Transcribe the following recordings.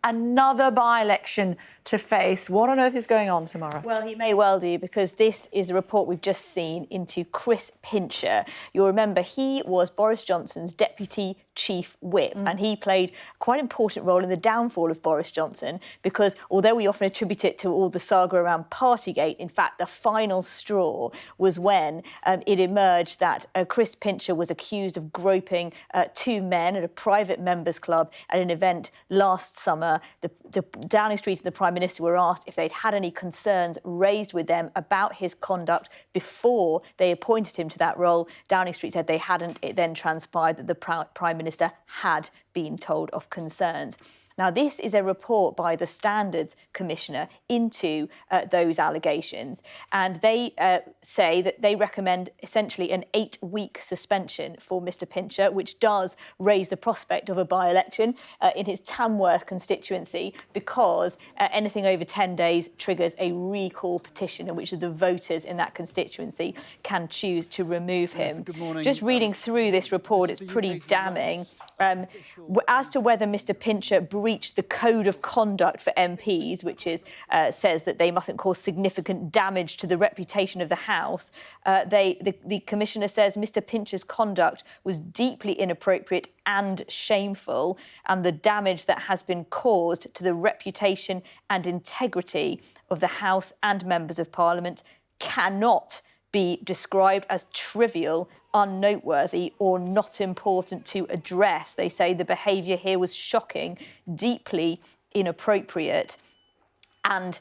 another by-election to face. What on earth is going on tomorrow? Well, he may well do, because this is a report we've just seen into Chris Pincher. You'll remember he was Boris Johnson's deputy chief whip, and he played quite an important role in the downfall of Boris Johnson, because although we often attribute it to all the saga around Partygate, in fact, the final straw was when it emerged that Chris Pincher was accused of groping two men at a private members club at an event last summer. The Downing Street and the Prime Minister were asked if they'd had any concerns raised with them about his conduct before they appointed him to that role. Downing Street said they hadn't. It then transpired that the Prime Minister had been told of concerns. Now, this is a report by the Standards Commissioner into those allegations, and they say that they recommend essentially an 8-week suspension for Mr Pincher, which does raise the prospect of a by-election in his Tamworth constituency, because anything over 10 days triggers a recall petition in which the voters in that constituency can choose to remove him. Good morning. Just reading through this report, it's pretty damning. As to whether Mr Pincher breached the code of conduct for MPs, which is says that they mustn't cause significant damage to the reputation of the House, the Commissioner says Mr Pincher's conduct was deeply inappropriate and shameful, and the damage that has been caused to the reputation and integrity of the House and members of Parliament cannot be described as trivial, unnoteworthy or not important to address. They say the behaviour here was shocking, deeply inappropriate, and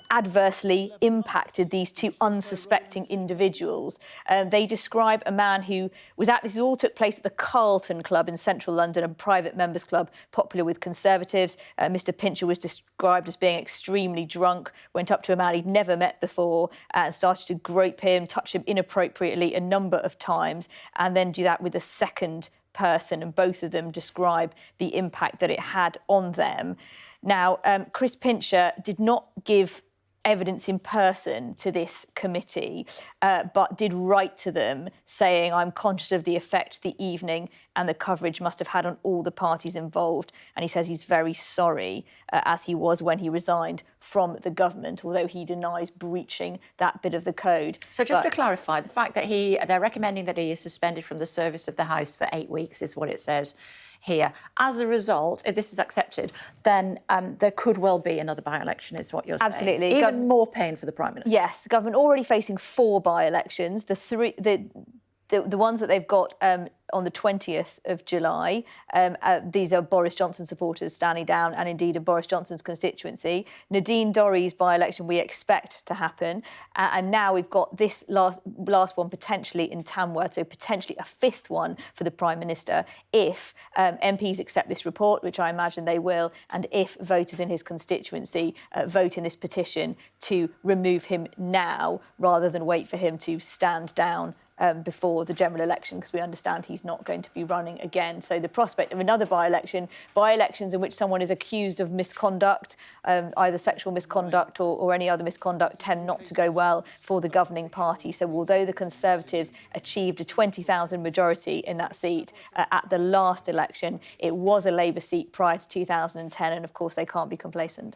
adversely impacted these two unsuspecting individuals. They describe a man who was at, this all took place at the Carlton Club in central London, a private members club popular with Conservatives. Mr Pincher was described as being extremely drunk, went up to a man he'd never met before and started to grope him, touch him inappropriately a number of times, and then do that with a second person, and both of them describe the impact that it had on them. Now, Chris Pincher did not give evidence in person to this committee, but did write to them saying, I'm conscious of the effect the evening and the coverage must have had on all the parties involved. And he says he's very sorry, as he was when he resigned from the government, although he denies breaching that bit of the code. So just to clarify, the fact that they're recommending that he is suspended from the service of the House for 8 weeks is what it says here. As a result, if this is accepted, then there could well be another by-election, is what you're saying. Absolutely. Even more pain for the Prime Minister. Yes, the government already facing 4 by-elections. The ones that they've got on the 20th of July, these are Boris Johnson supporters standing down, and indeed in Boris Johnson's constituency. Nadine Dorries by-election we expect to happen, and now we've got this last one potentially in Tamworth, so potentially a 5th one for the Prime Minister if MPs accept this report, which I imagine they will, and if voters in his constituency vote in this petition to remove him now rather than wait for him to stand down before the general election, because we understand he's not going to be running again. So the prospect of another by-elections in which someone is accused of misconduct, either sexual misconduct or any other misconduct, tend not to go well for the governing party. So although the Conservatives achieved a 20,000 majority in that seat at the last election, it was a Labour seat prior to 2010, and of course they can't be complacent.